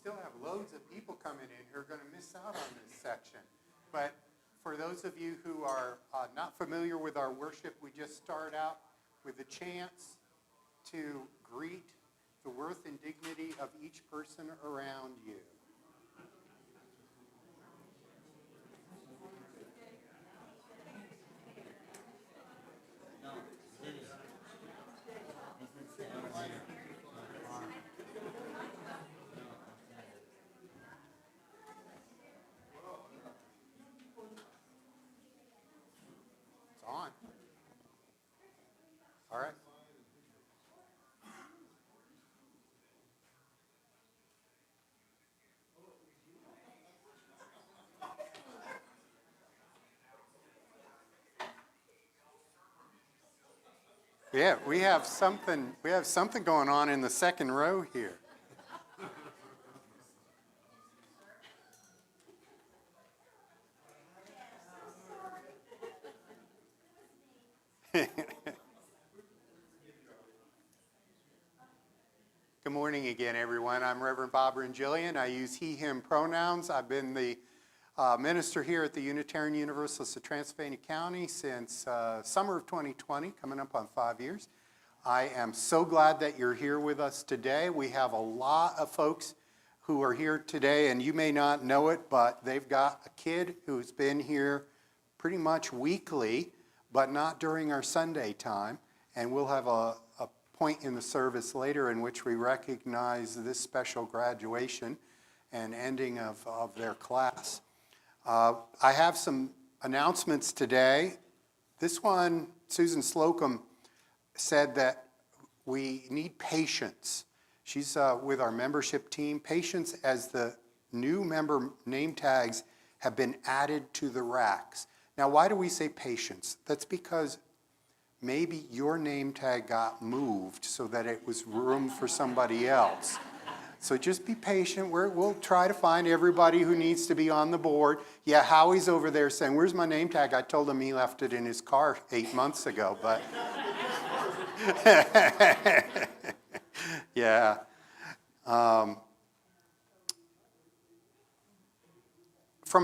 still have loads of people coming in who are going to miss out on this section. But for those of you who are not familiar with our worship, we just start out with a chance to greet the worth and dignity of each person around you. It's on. All right. Yeah, we have something going on in the second row here. Good morning again, everyone. I'm Reverend Bob Rangillian. I use he, him pronouns. I've been the minister here at the Unitarian Universalist of Transylvania County since summer of 2020, coming up on 5 years. I am so glad that you're here with us today. We have a lot of folks who are here today, and you may not know it, but they've got a kid who's been here pretty much weekly, but not during our Sunday time. And we'll have a point in the service later in which we recognize this special graduation and ending of their class. I have some announcements today. This one, Susan Slocum said that we need patience. She's with our membership team. Patience as the new member name tags have been added to the racks. Now, why do we say patience? That's because maybe your name tag got moved so that it was room for somebody else. So just be patient. We'll try to find everybody who needs to be on the board. Yeah, Howie's over there saying, where's my name tag? I told him he left it in his car 8 months ago, but yeah. From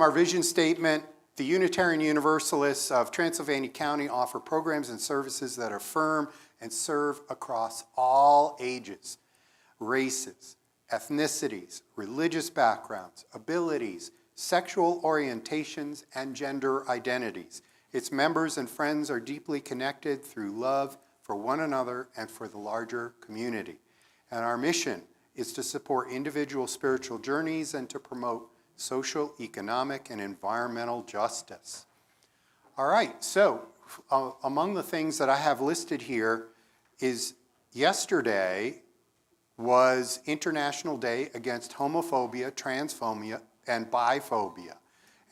our vision statement, the Unitarian Universalists of Transylvania County offer programs and services that affirm and serve across all ages, races, ethnicities, religious backgrounds, abilities, sexual orientations, and gender identities. Its members and friends are deeply connected through love for one another and for the larger community. And our mission is to support individual spiritual journeys and to promote social, economic, and environmental justice. All right, so among the things that I have listed here is yesterday was International Day Against Homophobia, Transphobia, and Biphobia.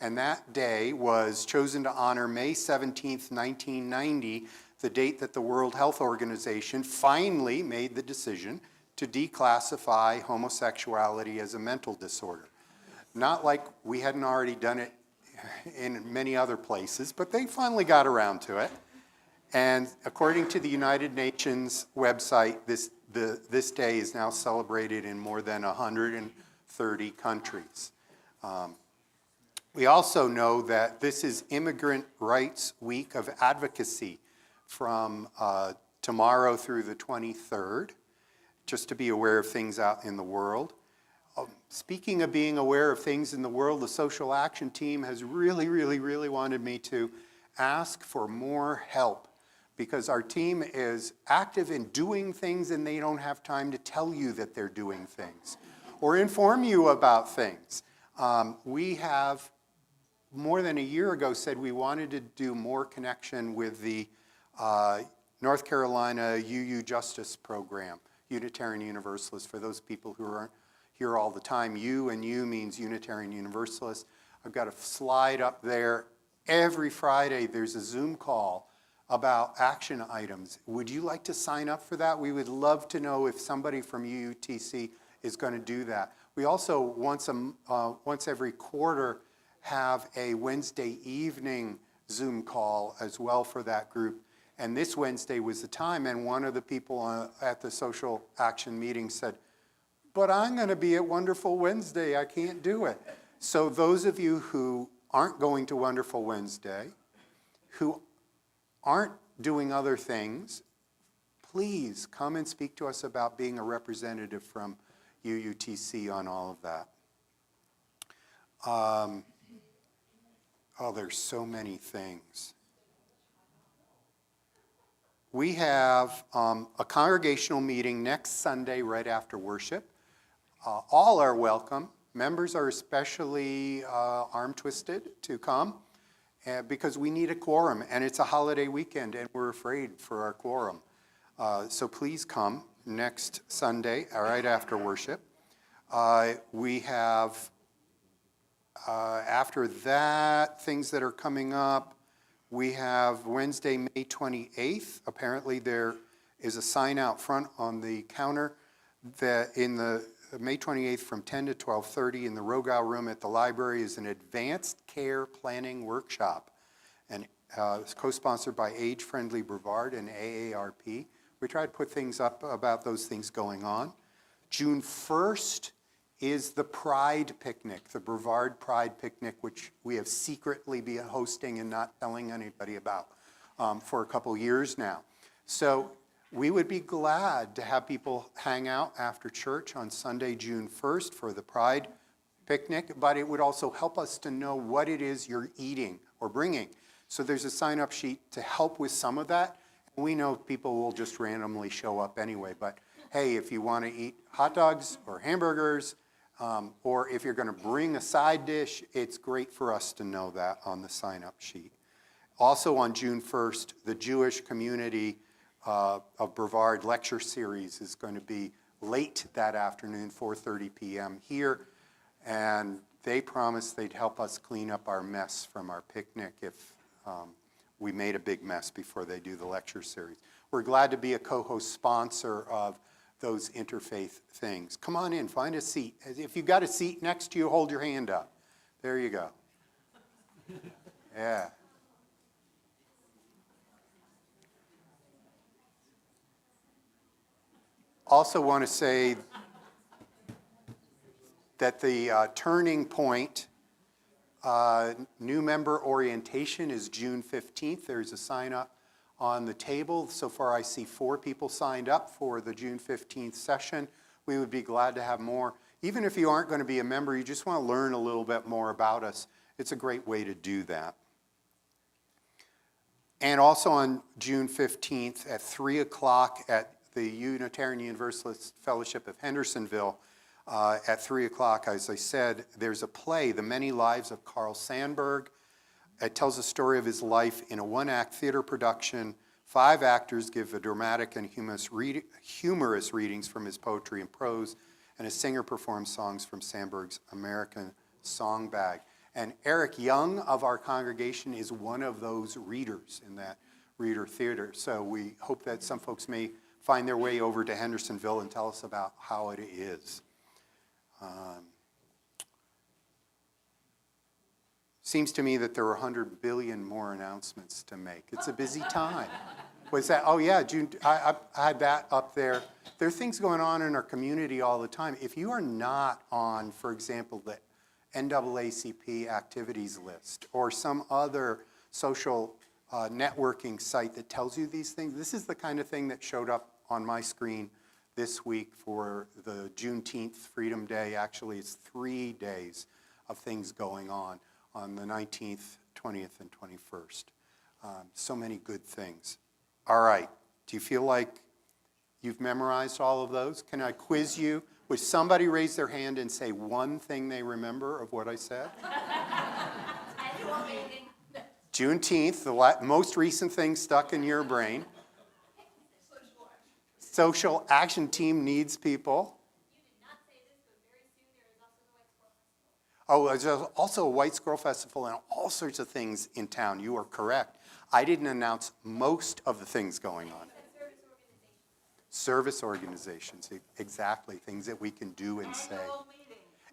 And that day was chosen to honor May 17th, 1990, the date that the World Health Organization finally made the decision to declassify homosexuality as a mental disorder. Not like we hadn't already done it in many other places, but they finally got around to it. And according to the United Nations website, this day is now celebrated in more than 130 countries. We also know that this is Immigrant Rights Week of Advocacy from tomorrow through the 23rd, just to be aware of things out in the world. Speaking of being aware of things in the world, the social action team has really wanted me to ask for more help because our team is active in doing things and they don't have time to tell you that they're doing things or inform you about things. We have more than a year ago said we wanted to do more connection with the North Carolina UU Justice Program, Unitarian Universalist, for those people who aren't here all the time. U and U means Unitarian Universalist. I've got a slide up there. Every Friday there's a Zoom call about action items. Would you like to sign up for that? We would love to know if somebody from UUTC is going to do that. We also once every quarter have a Wednesday evening Zoom call as well for that group. And this Wednesday was the time, and one of the people at the social action meeting said, but I'm going to be at Wonderful Wednesday. I can't do it. So those of you who aren't going to Wonderful Wednesday, who aren't doing other things, please come and speak to us about being a representative from UUTC on all of that. There's so many things. We have a congregational meeting next Sunday right after worship. All are welcome. Members are especially arm-twisted to come because we need a quorum, and it's a holiday weekend, and we're afraid for our quorum. So please come next Sunday right after worship. We have, after that, things that are coming up. We have Wednesday, May 28th. Apparently there is a sign out front on the counter that in the May 28th from 10 to 12:30 in the Rogow room at the library is an advanced care planning workshop. And it's co-sponsored by Age Friendly Brevard and AARP. We try to put things up about those things going on. June 1st is the Pride Picnic, the Brevard Pride Picnic, which we have secretly been hosting and not telling anybody about for a couple years now. So we would be glad to have people hang out after church on Sunday, June 1st for the Pride Picnic, but it would also help us to know what it is you're eating or bringing. So there's a sign-up sheet to help with some of that. We know people will just randomly show up anyway, but hey, if you want to eat hot dogs or hamburgers, or if you're going to bring a side dish, it's great for us to know that on the sign-up sheet. Also on June 1st, the Jewish Community of Brevard lecture series is going to be late that afternoon, 4:30 p.m. here, and they promised they'd help us clean up our mess from our picnic if we made a big mess before they do the lecture series. We're glad to be a co-host sponsor of those interfaith things. Come on in, find a seat. If you've got a seat next to you, hold your hand up. There you go. Yeah. Also want to say that the turning point new member orientation is June 15th. There's a sign up on the table. So far I see 4 people signed up for the June 15th session. We would be glad to have more. Even if you aren't going to be a member, you just want to learn a little bit more about us, it's a great way to do that. And also on June 15th at 3 o'clock at the Unitarian Universalist Fellowship of Hendersonville, at 3 o'clock, as I said, there's a play, The Many Lives of Carl Sandburg. It tells the story of his life in a one-act theater production. 5 actors give a dramatic and humorous readings from his poetry and prose, and a singer performs songs from Sandburg's American Song Bag. And Eric Young of our congregation is one of those readers in that reader theater. So we hope that some folks may find their way over to Hendersonville and tell us about how it is. Seems to me that there are 100 billion more announcements to make. It's a busy time. Was that, oh yeah, June, I had that up there. There are things going on in our community all the time. If you are not on, for example, the NAACP activities list or some other social networking site that tells you these things, this is the kind of thing that showed up on my screen this week for the Juneteenth Freedom Day. Actually, it's 3 days of things going on the 19th, 20th, and 21st. So many good things. All right, do you feel like you've memorized all of those? Can I quiz you? Would somebody raise their hand and say one thing they remember of what I said? Juneteenth, the most recent thing stuck in your brain. Social action team needs people. Oh, there's also a White Squirrel Festival and all sorts of things in town. You are correct. I didn't announce most of the things going on. Service organizations, exactly. Things that we can do and say.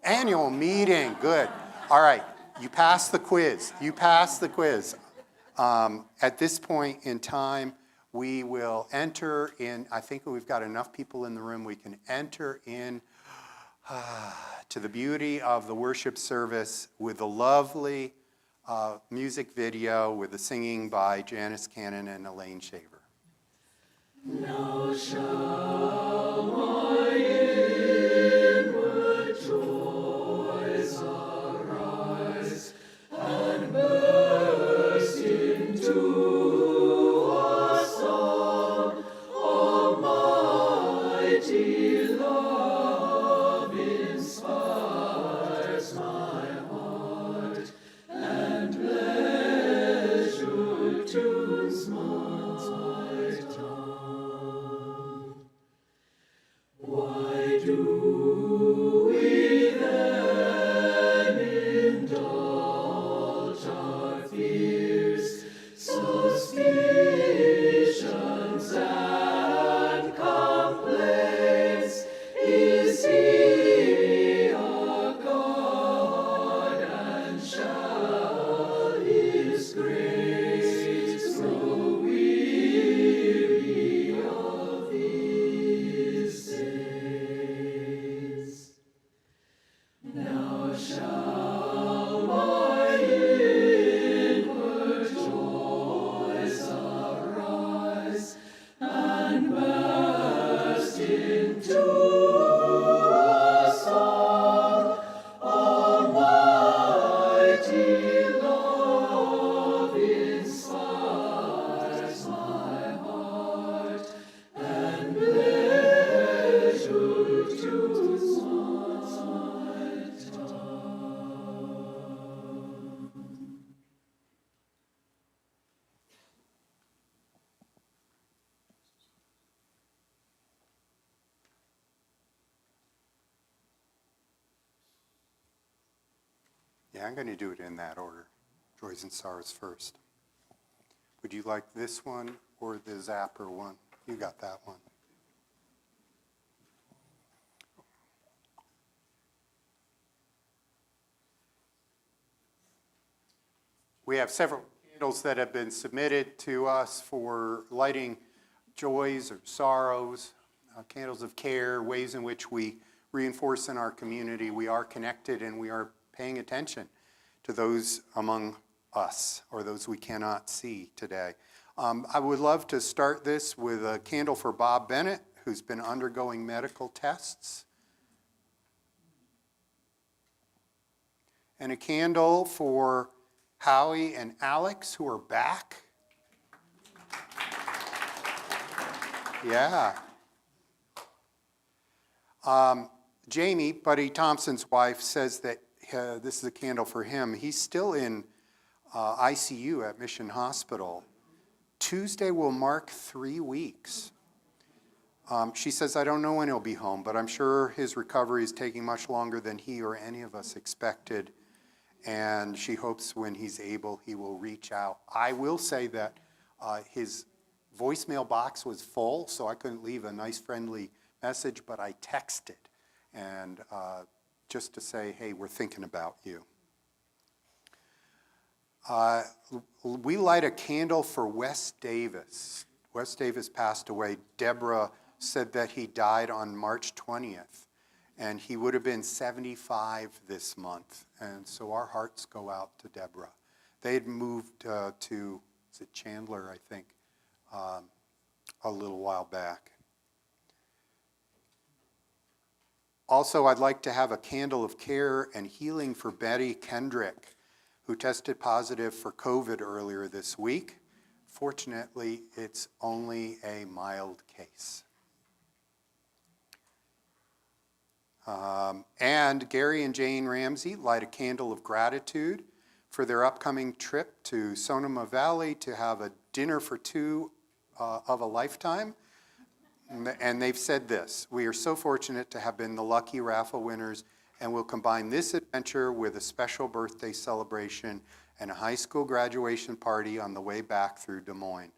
Annual meeting, good. All right, you passed the quiz. You passed the quiz. At this point in time, we will enter in, I think we've got enough people in the room, we can enter in to the beauty of the worship service with the lovely music video with the singing by Janice Cannon and Elaine Shaver. Now shall my inward joys arise and burst into a song. Almighty love inspires my heart, and pleasure tunes my tongue. Why do we then indulge our fears, suspicions, and complaints? Is he our God, and shall his grace grow weary of his days? Now shall my inward joys arise and burst into a song. Almighty love inspires my heart, and pleasure tunes my tongue. Yeah, I'm going to do it in that order. Joys and sorrows first. Would you like this one or the Zapper one? You got that one. We have several candles that have been submitted to us for lighting joys or sorrows, candles of care, ways in which we reinforce in our community we are connected and we are paying attention to those among us or those we cannot see today. I would love to start this with a candle for Bob Bennett, who's been undergoing medical tests. And a candle for Howie and Alex, who are back. Yeah. Jamie, Buddy Thompson's wife, says that this is a candle for him. He's still in ICU at Mission Hospital. Tuesday will mark 3 weeks. She says, I don't know when he'll be home, but I'm sure his recovery is taking much longer than he or any of us expected. And she hopes when he's able, he will reach out. I will say that his voicemail box was full, so I couldn't leave a nice, friendly message, but I texted and just to say, hey, we're thinking about you. We light a candle for Wes Davis. Wes Davis passed away. Deborah said that he died on March 20th, and he would have been 75 this month. And so our hearts go out to Deborah. They had moved to, is it Chandler, I think, a little while back. Also, I'd like to have a candle of care and healing for Betty Kendrick, who tested positive for COVID earlier this week. Fortunately, it's only a mild case. And Gary and Jane Ramsey light a candle of gratitude for their upcoming trip to Sonoma Valley to have a dinner for two of a lifetime. And they've said this: we are so fortunate to have been the lucky raffle winners, and we'll combine this adventure with a special birthday celebration and a high school graduation party on the way back through Des Moines.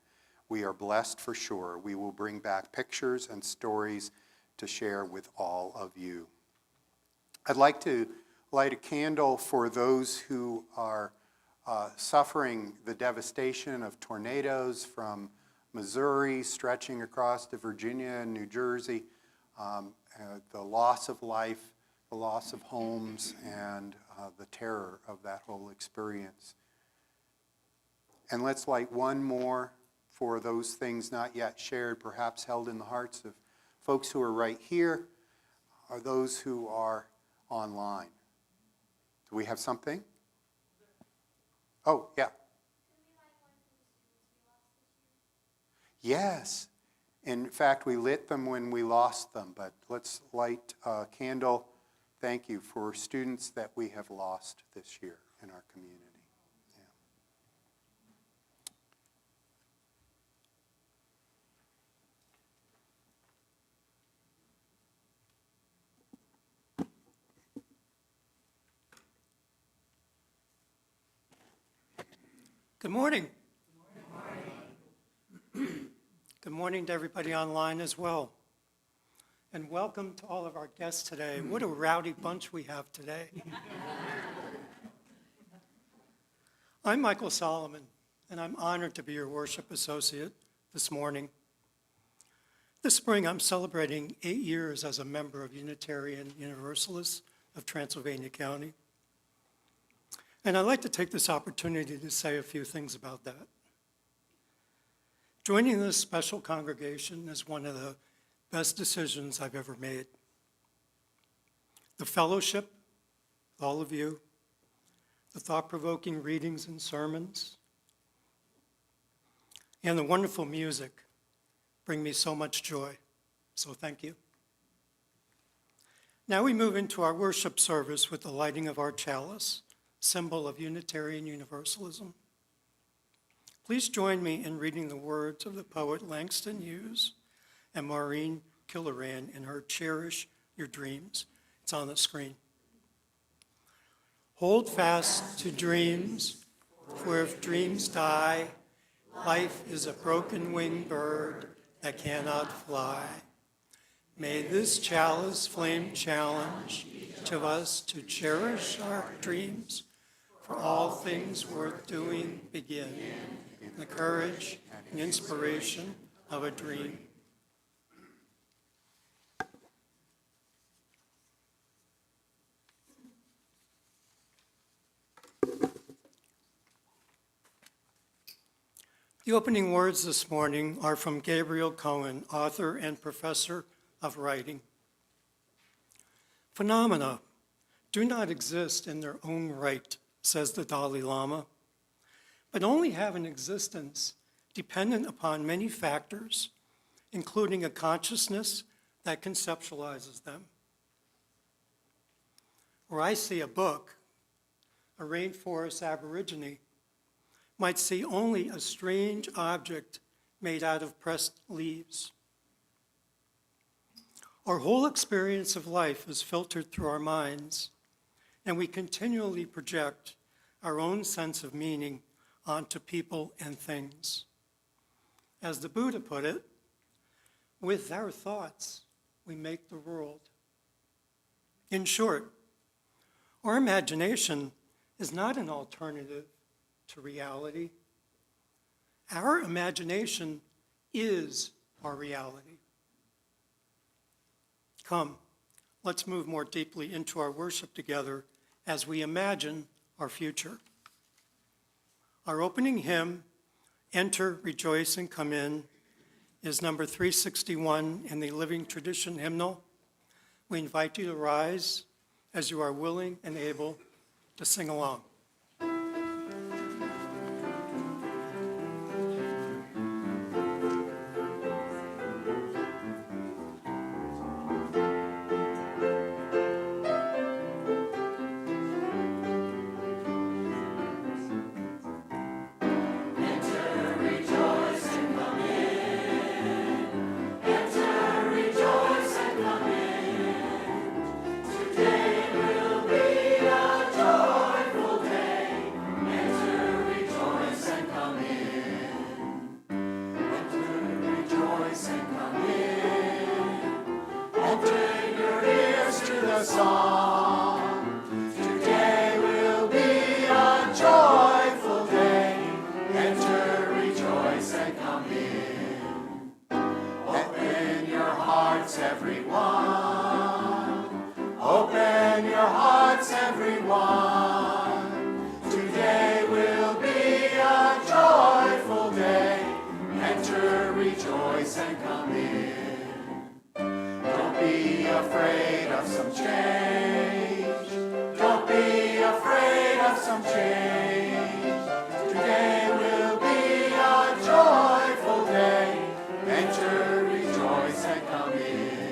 We are blessed for sure. We will bring back pictures and stories to share with all of you. I'd like to light a candle for those who are suffering the devastation of tornadoes from Missouri stretching across to Virginia and New Jersey, the loss of life the loss of homes and the terror of that whole experience. And let's light one more for those things not yet shared, perhaps held in the hearts of folks who are right here or those who are online. Do we have something? Oh, yeah. Yes. In fact, we lit them when we lost them, but let's light a candle. Thank you for students that we have lost this year in our community. Yeah. Good morning. Good morning to everybody online as well. And welcome to all of our guests today. What a rowdy bunch we have today. I'm Michael Solomon, and I'm honored to be your worship associate this morning. This spring, I'm celebrating 8 years as a member of Unitarian Universalists of Transylvania County. And I'd like to take this opportunity to say a few things about that. Joining this special congregation is one of the best decisions I've ever made. The fellowship, all of you, the thought-provoking readings and sermons, and the wonderful music bring me so much joy. So thank you. Now we move into our worship service with the lighting of our chalice, symbol of Unitarian Universalism. Please join me in reading the words of the poet Langston Hughes and Maureen Killoran in her Cherish Your Dreams. It's on the screen. Hold fast to dreams, for if dreams die, life is a broken-winged bird that cannot fly. May this chalice flame challenge each of us to cherish our dreams, for all things worth doing begin in the courage and inspiration of a dream. The opening words this morning are from Gabriel Cohen, author and professor of writing. Phenomena do not exist in their own right, says the Dalai Lama, but only have an existence dependent upon many factors, including a consciousness that conceptualizes them. Where I see a book, a rainforest aborigine might see only a strange object made out of pressed leaves. Our whole experience of life is filtered through our minds, and we continually project our own sense of meaning onto people and things. As the Buddha put it, with our thoughts, we make the world. In short, our imagination is not an alternative to reality. Our imagination is our reality. Come, let's move more deeply into our worship together as we imagine our future. Our opening hymn, Enter, Rejoice, and Come In, is number 361 in the Living Tradition hymnal. We invite you to rise as you are willing and able to sing along. Everyone, open wants everyone. Today will be a joyful day. Enter, rejoice, and come in. Don't be afraid of some change. Don't be afraid of some change. Today will be a joyful day. Enter, rejoice, and come in.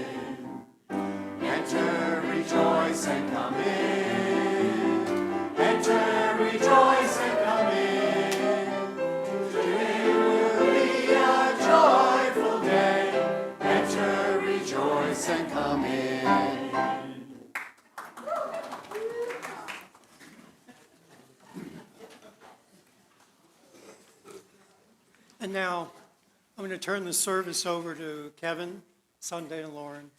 Enter, rejoice, and come in. Enter, rejoice, and come in. Today will be a joyful day. Enter, rejoice, and come in. And now, I'm going to turn the service over to Kevin, Sunday, and Lauren.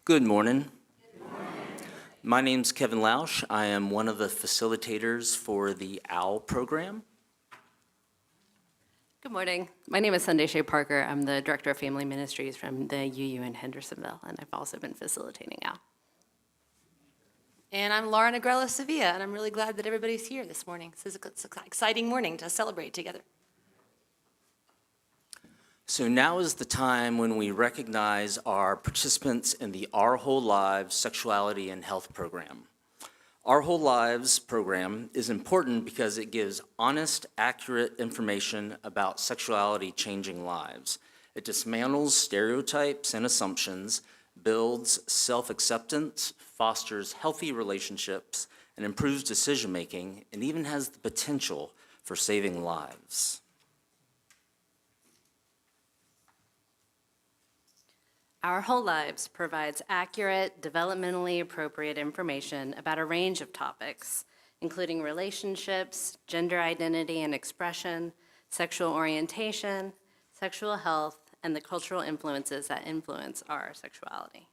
Good morning. My name's Kevin Lausch. I am one of the facilitators for the OWL program. Good morning. My name is Sunday Shea Parker. I'm the Director of Family Ministries from the UU in Hendersonville, and I've also been facilitating OWL. And I'm Laura Negrella Sevilla, and I'm really glad that everybody's here this morning. This is an exciting morning to celebrate together. So now is the time when we recognize our participants in the Our Whole Lives Sexuality and Health program. Our Whole Lives program is important because it gives honest, accurate information about sexuality changing lives. It dismantles stereotypes and assumptions, builds self-acceptance, fosters healthy relationships, and improves decision-making, and even has the potential for saving lives. Our Whole Lives provides accurate, developmentally appropriate information about a range of topics, including relationships, gender identity and expression, sexual orientation, sexual health, and the cultural influences that influence our sexuality.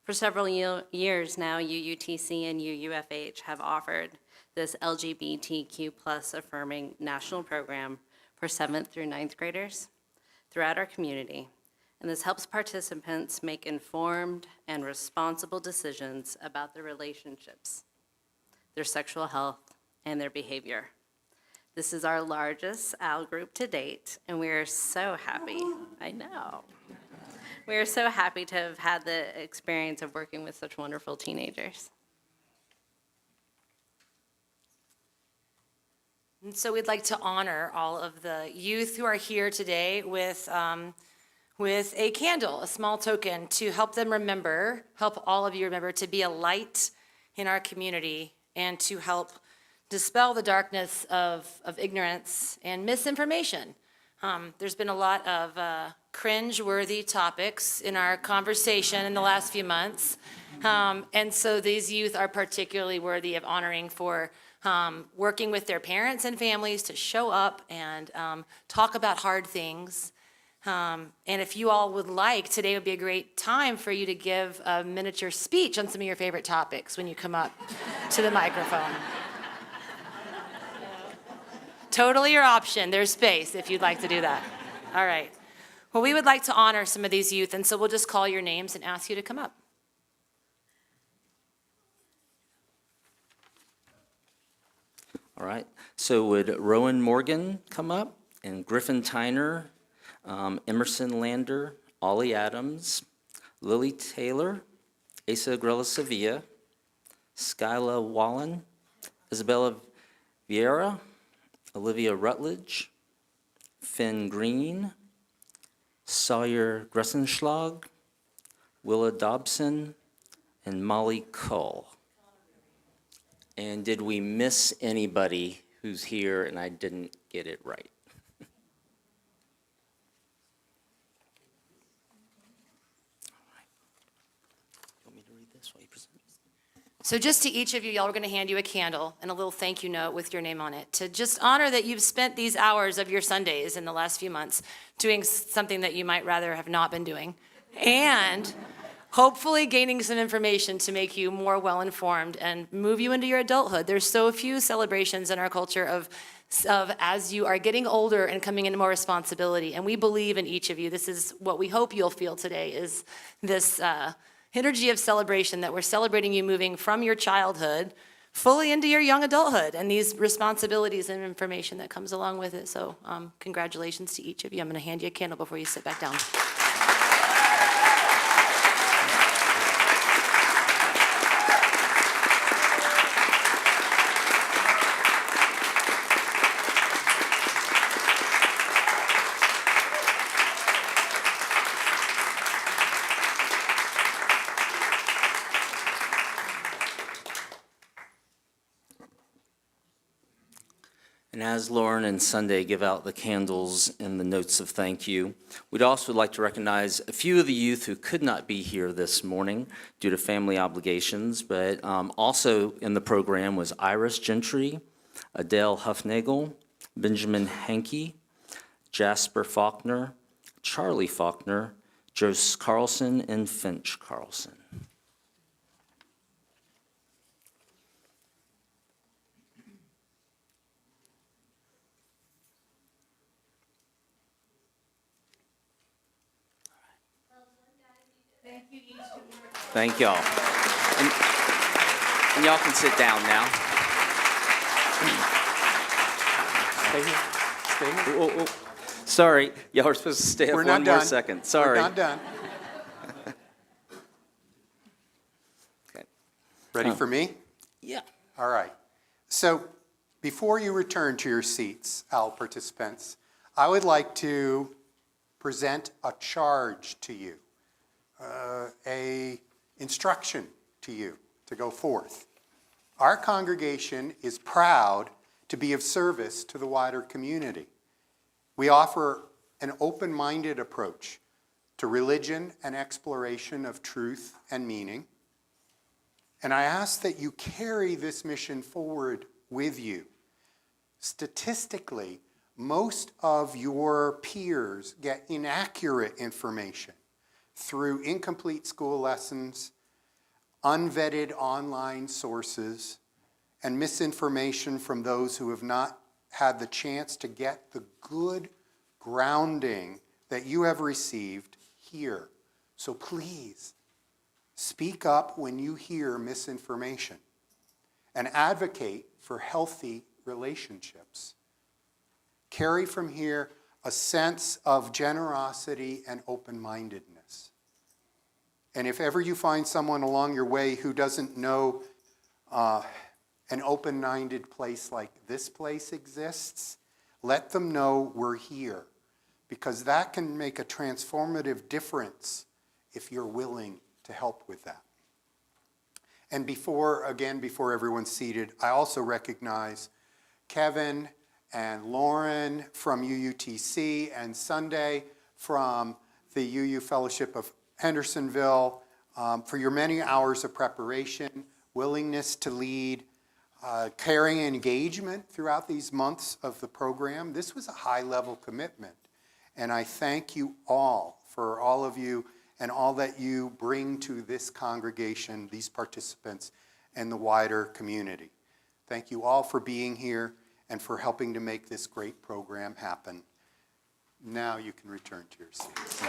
For several years now, UUTC and UUFH have offered this LGBTQ+ affirming national program for 7th through 9th graders throughout our community. And this helps participants make informed and responsible decisions about their relationships, their sexual health, and their behavior. This is our largest OWL group to date, and we are so happy. I know. We are so happy to have had the experience of working with such wonderful teenagers. And so we'd like to honor all of the youth who are here today with a candle, a small token, to help them remember, help all of you remember to be a light in our community and to help dispel the darkness of ignorance and misinformation. There's been a lot of cringe-worthy topics in our conversation in the last few months. And so these youth are particularly worthy of honoring for working with their parents and families to show up and talk about hard things. And if you all would like, today would be a great time for you to give a miniature speech on some of your favorite topics when you come up to the microphone. Totally your option. There's space if you'd like to do that. All right. Well, we would like to honor some of these youth, and so we'll just call your names and ask you to come up. All right, so would Rowan Morgan come up, and Griffin Tyner, Emerson Lander, Ollie Adams, Lily Taylor, Asa Grella Sevilla, Skyla Wallen, Isabella Vieira, Olivia Rutledge, Finn Green, Sawyer Gressenschlag, Willa Dobson, and Molly Cull. And did we miss anybody who's here and I didn't get it right? So just to each of you, y'all, we're going to hand you a candle and a little thank you note with your name on it to just honor that you've spent these hours of your Sundays in the last few months doing something that you might rather have not been doing, and hopefully gaining some information to make you more well-informed and move you into your adulthood. There's so few celebrations in our culture of as you are getting older and coming into more responsibility. And we believe in each of you. This is what we hope you'll feel today, is this energy of celebration, that we're celebrating you moving from your childhood fully into your young adulthood and these responsibilities and information that comes along with it. So congratulations to each of you. I'm going to hand you a candle before you sit back down. And as Lauren and Sunday give out the candles and the notes of thank you, we'd also like to recognize a few of the youth who could not be here this morning due to family obligations, but also in the program was Iris Gentry, Adele Huffnagel, Benjamin Hankey, Jasper Faulkner, Charlie Faulkner, Jose Carlson, and Finch Carlson. Thank y'all. And y'all can sit down now. Stay here. Stay here. Whoa, whoa. Sorry, y'all were supposed to stay up We're one not more done. second. Sorry. We're not done. Okay. Ready for me? Yeah. All right. So before you return to your seats, OWL participants, I would like to present a charge to you, a instruction to you to go forth. Our congregation is proud to be of service to the wider community. We offer an open-minded approach to religion and exploration of truth and meaning. And I ask that you carry this mission forward with you. Statistically, most of your peers get inaccurate information through incomplete school lessons, unvetted online sources, and misinformation from those who have not had the chance to get the good grounding that you have received here. So please, speak up when you hear misinformation and advocate for healthy relationships. Carry from here a sense of generosity and open-mindedness. And if ever you find someone along your way who doesn't know an open-minded place like this place exists, let them know we're here, because that can make a transformative difference if you're willing to help with that. And before everyone's seated, I also recognize Kevin and Lauren from UUTC and Sunday from the UU Fellowship of Hendersonville for your many hours of preparation, willingness to lead, caring engagement throughout these months of the program. This was a high-level commitment, and I thank you all for all of you and all that you bring to this congregation, these participants, and the wider community. Thank you all for being here and for helping to make this great program happen. Now you can return to your seats.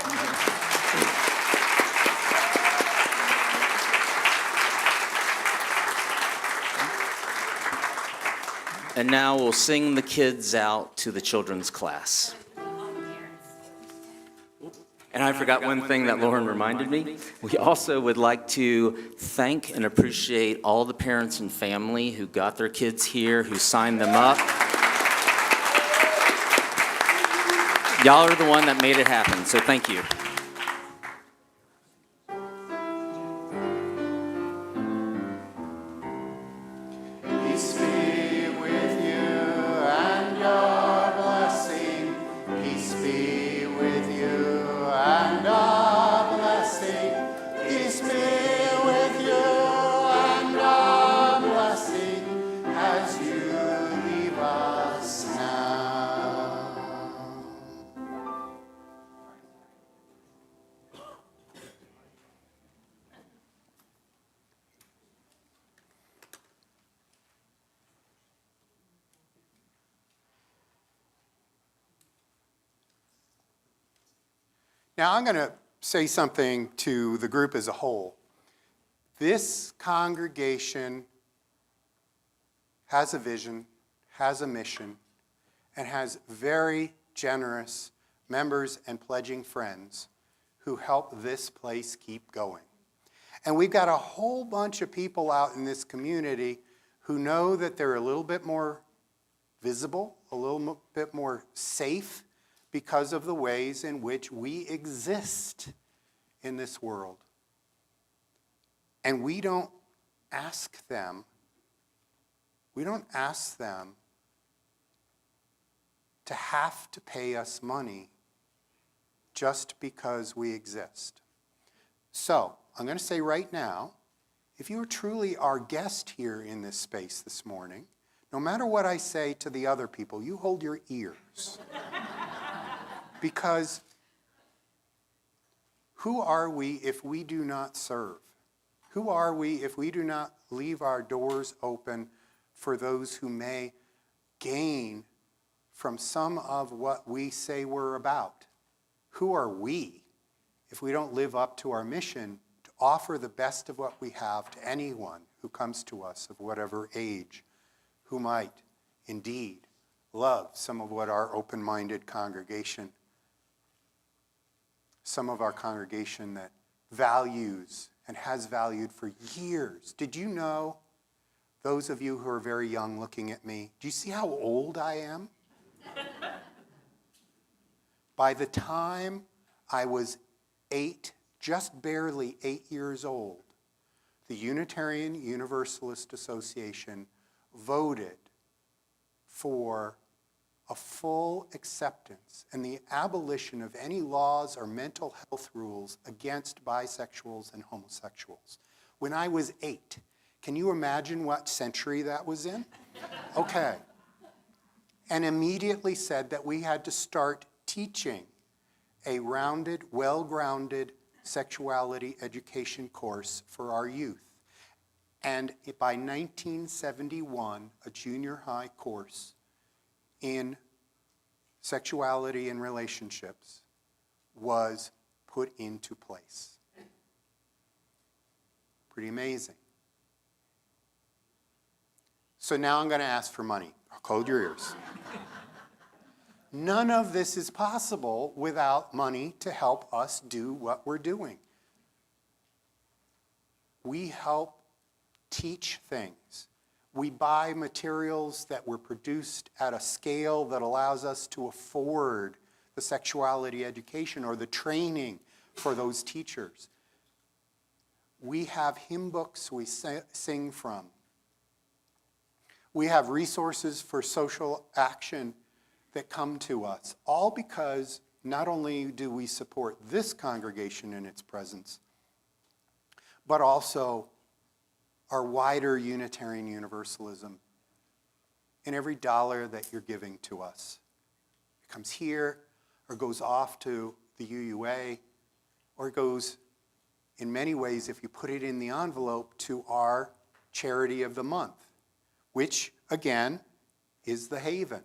And now we'll sing the kids out to the children's class. And I forgot one thing that Lauren reminded me. We also would like to thank and appreciate all the parents and family who got their kids here, who signed them up. Y'all are the one that made it happen, so thank you. Peace be with you and your blessing. Peace be with you and our blessing. Peace be with you and our blessing as you leave us now. Now, I'm going to say something to the group as a whole. This congregation has a vision, has a mission, and has very generous members and pledging friends who help this place keep going. And we've got a whole bunch of people out in this community who know that they're a little bit more visible, a little bit more safe because of the ways in which we exist in this world. And we don't ask them to have to pay us money just because we exist. So, I'm going to say right now, if you are truly our guest here in this space this morning, no matter what I say to the other people, you hold your ears. Because who are we if we do not serve? Who are we if we do not leave our doors open for those who may gain from some of what we say we're about? Who are we if we don't live up to our mission to offer the best of what we have to anyone who comes to us of whatever age, who might indeed love some of what our open-minded congregation, some of our congregation that values and has valued for years. Did you know, those of you who are very young looking at me, do you see how old I am? By the time I was 8, just barely 8 years old, the Unitarian Universalist Association voted for a full acceptance and the abolition of any laws or mental health rules against bisexuals and homosexuals. When I was 8, can you imagine what century that was in? Okay. And immediately said that we had to start teaching a rounded, well-grounded sexuality education course for our youth. And by 1971, a junior high course in sexuality and relationships was put into place. Pretty amazing. So now I'm going to ask for money. Hold your ears. None of this is possible without money to help us do what we're doing. We help teach things. We buy materials that were produced at a scale that allows us to afford the sexuality education or the training for those teachers. We have hymn books we sing from. We have resources for social action that come to us, all because not only do we support this congregation in its presence, but also our wider Unitarian Universalism in every dollar that you're giving to us. It comes here, or goes off to the UUA, or it goes, in many ways, if you put it in the envelope, to our charity of the month, which, again, is the Haven.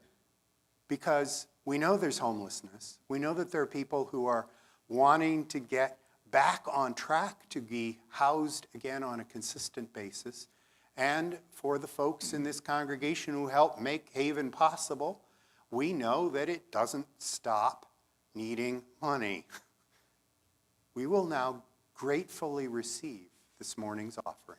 Because we know there's homelessness. We know that there are people who are wanting to get back on track to be housed again on a consistent basis. And for the folks in this congregation who help make Haven possible, we know that it doesn't stop needing money. We will now gratefully receive this morning's offering.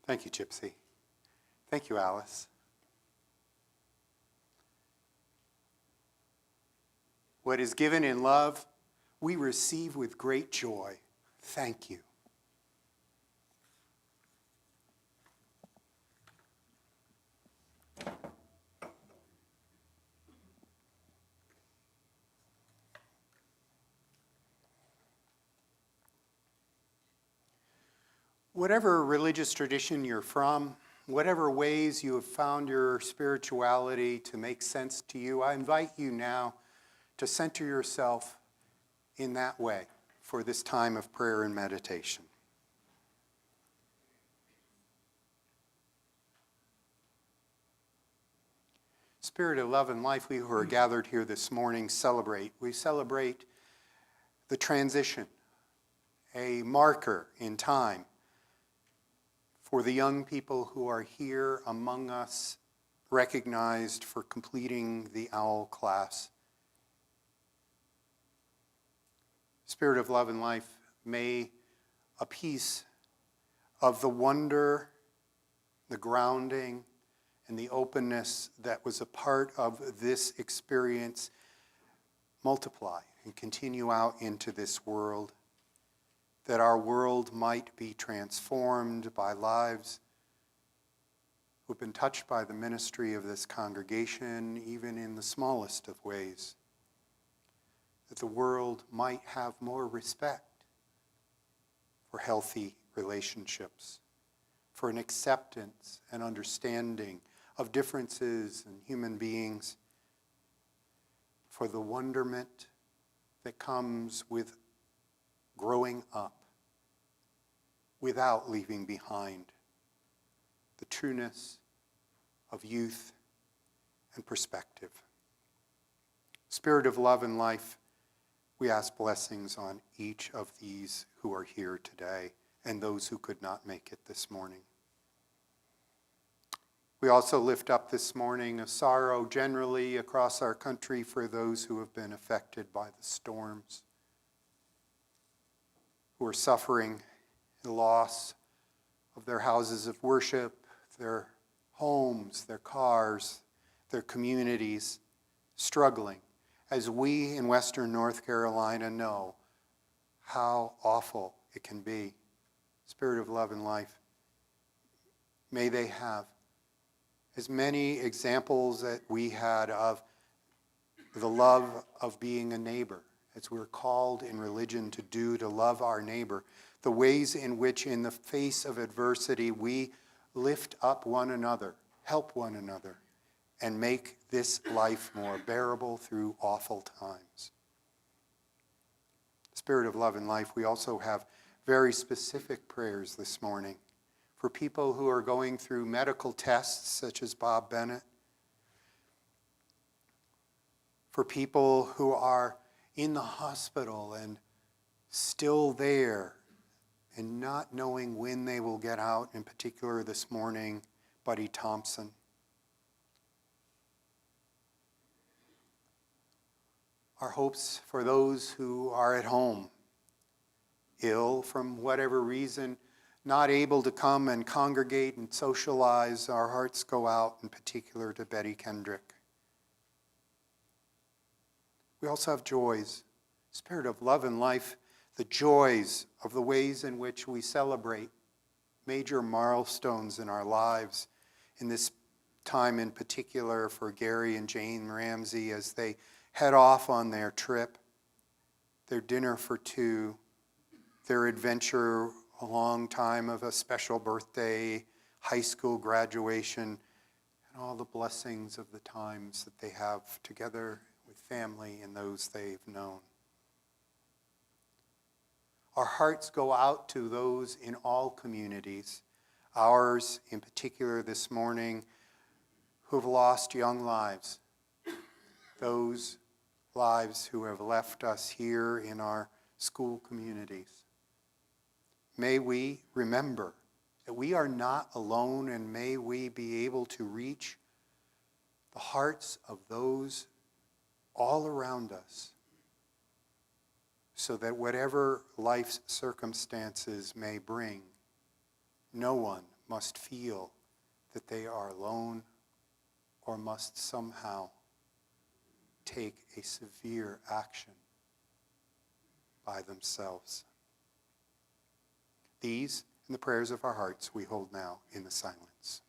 Thank you, Gypsy. Thank you, Alice. What is given in love, we receive with great joy. Thank you. Whatever religious tradition you're from, whatever ways you have found your spirituality to make sense to you, I invite you now to center yourself in that way for this time of prayer and meditation. Spirit of love and life, we who are gathered here this morning celebrate. We celebrate the transition, a marker in time for the young people who are here among us, recognized for completing the OWL class. Spirit of love and life, may a piece of the wonder, the grounding, and the openness that was a part of this experience multiply and continue out into this world, that our world might be transformed by lives who've been touched by the ministry of this congregation, even in the smallest of ways, that the world might have more respect for healthy relationships, for an acceptance and understanding of differences in human beings, for the wonderment that comes with growing up without leaving behind the trueness of youth and perspective. Spirit of love and life, we ask blessings on each of these who are here today and those who could not make it this morning. We also lift up this morning a sorrow generally across our country for those who have been affected by the storms, who are suffering the loss of their houses of worship, their homes, their cars, their communities, struggling, as we in Western North Carolina know how awful it can be. Spirit of love and life, may they have as many examples that we had of the love of being a neighbor, as we're called in religion to do, to love our neighbor, the ways in which in the face of adversity we lift up one another, help one another, and make this life more bearable through awful times. Spirit of love and life, we also have very specific prayers this morning for people who are going through medical tests, such as Bob Bennett, for people who are in the hospital and still there and not knowing when they will get out, in particular this morning, Buddy Thompson. Our hopes for those who are at home, ill from whatever reason, not able to come and congregate and socialize, our hearts go out in particular to Betty Kendrick. We also have joys, Spirit of love and life, the joys of the ways in which we celebrate major milestones in our lives in this time in particular for Gary and Jane Ramsey as they head off on their trip, their dinner for two, their adventure, a long time of a special birthday, high school graduation, and all the blessings of the times that they have together with family and those they've known. Our hearts go out to those in all communities, ours in particular this morning, who have lost young lives, those lives who have left us here in our school communities. May we remember that we are not alone, and may we be able to reach the hearts of those all around us so that whatever life's circumstances may bring, no one must feel that they are alone or must somehow take a severe action by themselves. These and the prayers of our hearts we hold now in the silence.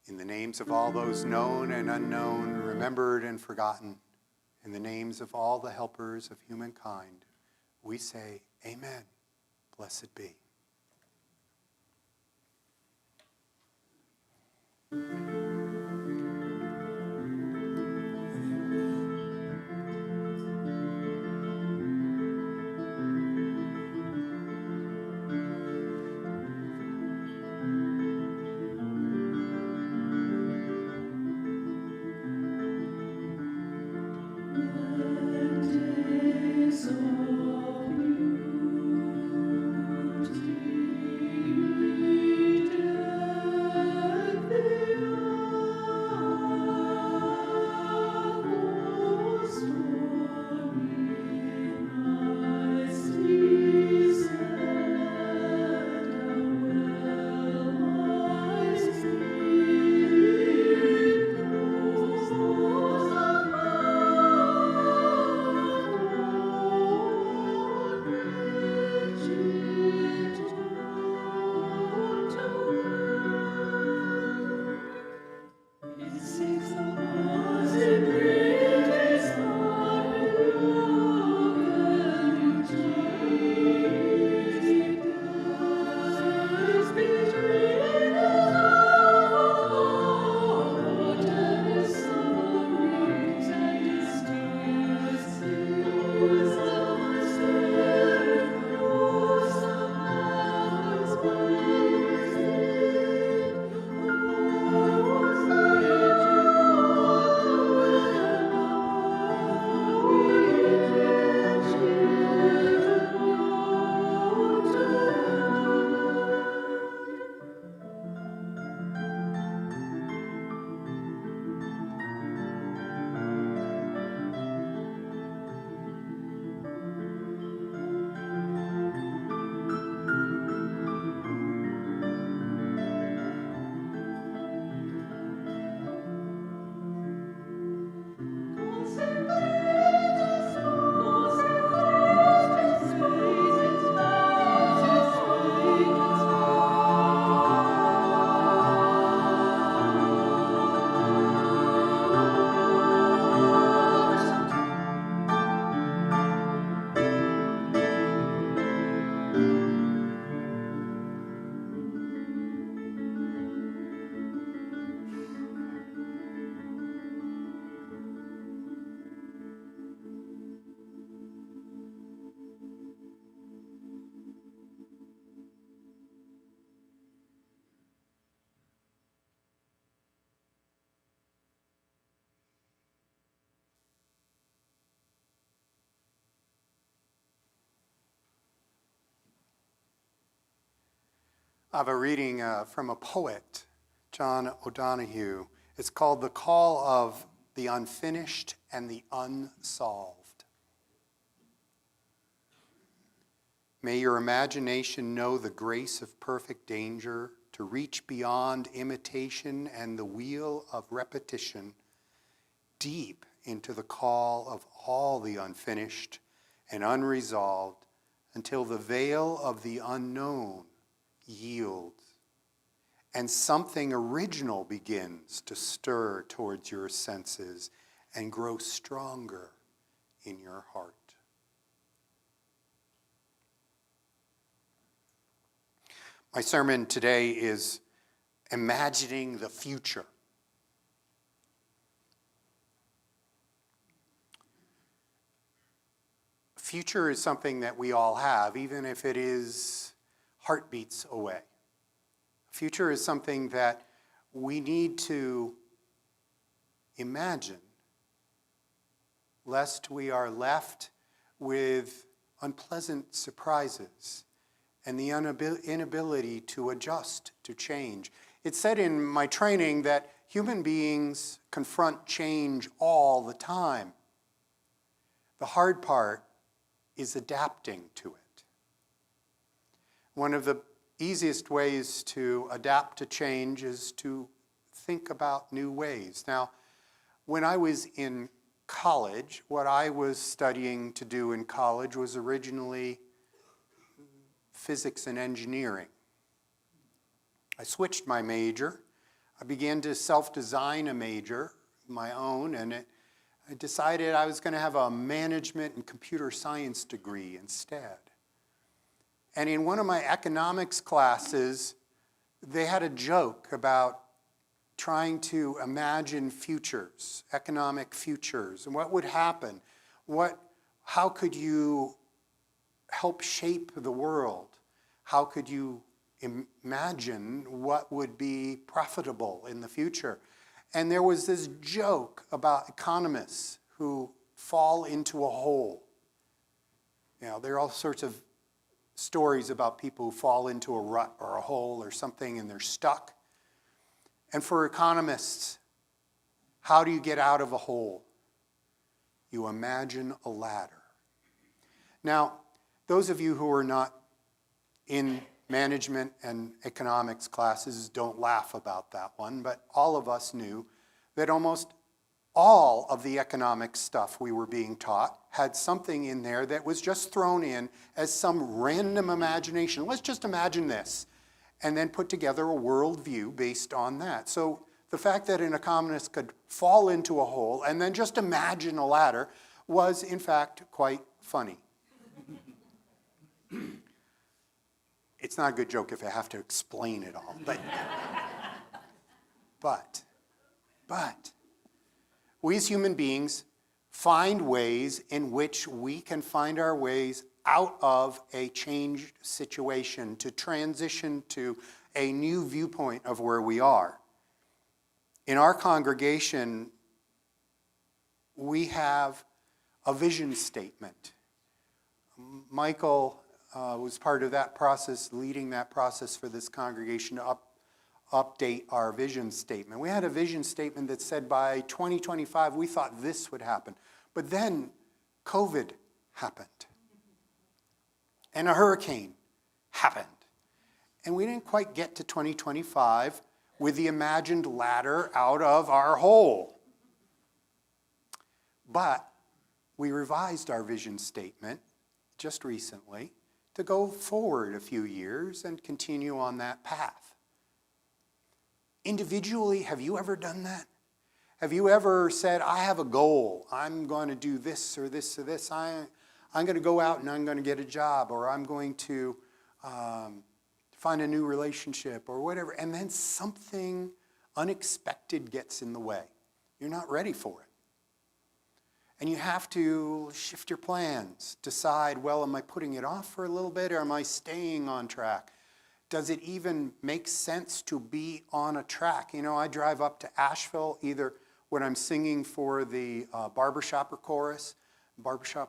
In the names of all those known and unknown, remembered and forgotten, in the names of all the helpers of humankind, we say, Amen. Blessed be. Days of beauty, death I have a reading from a poet, John O'Donohue. It's called The Call of the Unfinished and the Unsolved. May your imagination know the grace of perfect danger, to reach beyond imitation and the wheel of repetition, deep into the call of all the unfinished and unresolved, until the veil of the unknown yields and something original begins to stir towards your senses and grow stronger in your heart. My sermon today is imagining the future. Future is something that we all have, even if it is heartbeats away. Future is something that we need to imagine, lest we are left with unpleasant surprises and the inability to adjust to change. It's said in my training that human beings confront change all the time. The hard part is adapting to it. One of the easiest ways to adapt to change is to think about new ways. Now, when I was in college, what I was studying to do in college was originally physics and engineering. I switched my major. I began to self-design a major, my own, and I decided I was going to have a management and computer science degree instead. And in one of my economics classes, they had a joke about trying to imagine futures, economic futures, and what would happen. How could you help shape the world? How could you imagine what would be profitable in the future? And there was this joke about economists who fall into a hole. You know, there are all sorts of stories about people who fall into a rut or a hole or something and they're stuck. And for economists, how do you get out of a hole? You imagine a ladder. Now, those of you who are not in management and economics classes don't laugh about that one, but all of us knew that almost all of the economic stuff we were being taught had something in there that was just thrown in as some random imagination. Let's just imagine this, and then put together a worldview based on that. So the fact that an economist could fall into a hole and then just imagine a ladder was, in fact, quite funny. It's not a good joke if I have to explain it all, but we as human beings find ways in which we can find our ways out of a changed situation to transition to a new viewpoint of where we are. In our congregation, we have a vision statement. Michael was part of that process, leading that process for this congregation to update our vision statement. We had a vision statement that said by 2025 we thought this would happen. But then COVID happened. And a hurricane happened. And we didn't quite get to 2025 with the imagined ladder out of our hole. But we revised our vision statement just recently to go forward a few years and continue on that path. Individually, have you ever done that? Have you ever said, I have a goal, I'm going to do this or this or this, I'm going to go out and I'm going to get a job, or I'm going to find a new relationship or whatever, and then something unexpected gets in the way. You're not ready for it. And you have to shift your plans, decide, well, am I putting it off for a little bit or am I staying on track? Does it even make sense to be on a track? You know, I drive up to Asheville either when I'm singing for the barbershop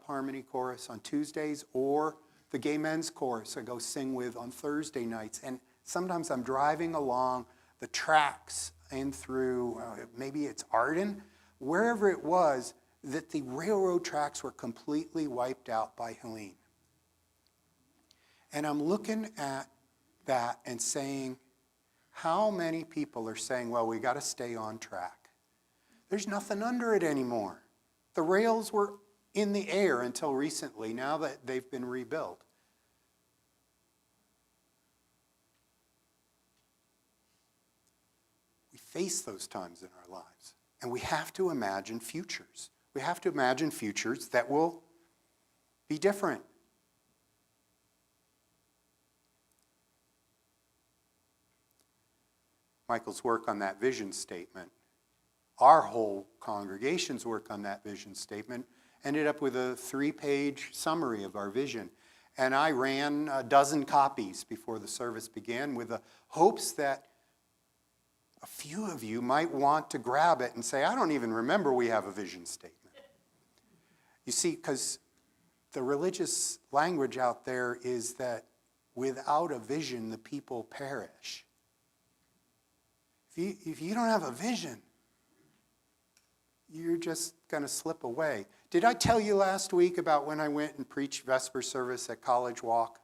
harmony chorus on Tuesdays, or the gay men's chorus I go sing with on Thursday nights. And sometimes I'm driving along the tracks in through, maybe it's Arden, wherever it was, that the railroad tracks were completely wiped out by Helene. And I'm looking at that and saying, how many people are saying, well, we got to stay on track? There's nothing under it anymore. The rails were in the air until recently, now that they've been rebuilt. We face those times in our lives, and we have to imagine futures. We have to imagine futures that will be different. Michael's work on that vision statement, our whole congregation's work on that vision statement, ended up with a 3-page summary of our vision. And I ran a dozen copies before the service began with the hopes that a few of you might want to grab it and say, I don't even remember we have a vision statement. You see, because the religious language out there is that without a vision, the people perish. If you don't have a vision, you're just going to slip away. Did I tell you last week about when I went and preached Vesper service at College Walk?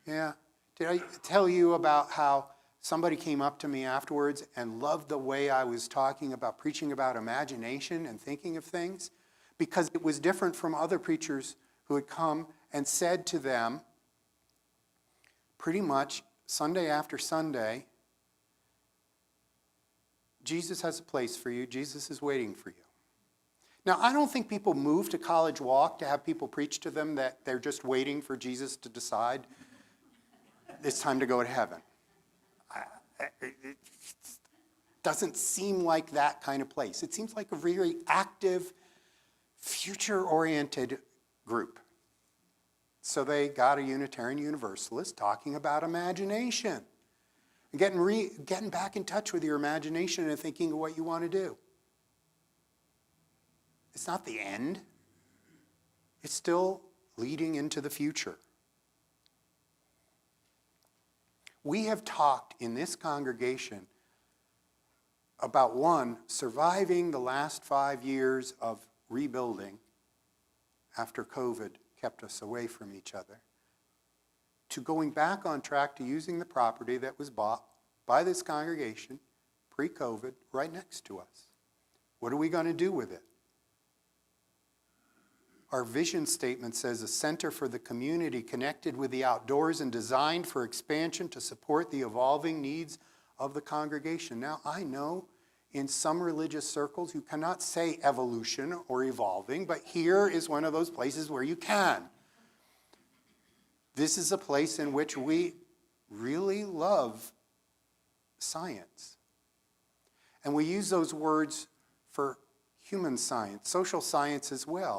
Yeah. Did I tell you about how somebody came up to me afterwards and loved the way I was talking about preaching about imagination and thinking of things? Because it was different from other preachers who had come and said to them pretty much Sunday after Sunday, Jesus has a place for you. Jesus is waiting for you. Now, I don't think people move to College Walk to have people preach to them that they're just waiting for Jesus to decide it's time to go to heaven. It doesn't seem like that kind of place. It seems like a very active, future-oriented group. So they got a Unitarian Universalist talking about imagination. Getting back in touch with your imagination and thinking of what you want to do. It's not the end. It's still leading into the future. We have talked in this congregation about, one, surviving the last 5 years of rebuilding after COVID kept us away from each other, to going back on track to using the property that was bought by this congregation pre-COVID right next to us. What are we going to do with it? Our vision statement says a center for the community connected with the outdoors and designed for expansion to support the evolving needs of the congregation. Now, I know in some religious circles you cannot say evolution or evolving, but here is one of those places where you can. This is a place in which we really love science. And we use those words for human science, social science as well.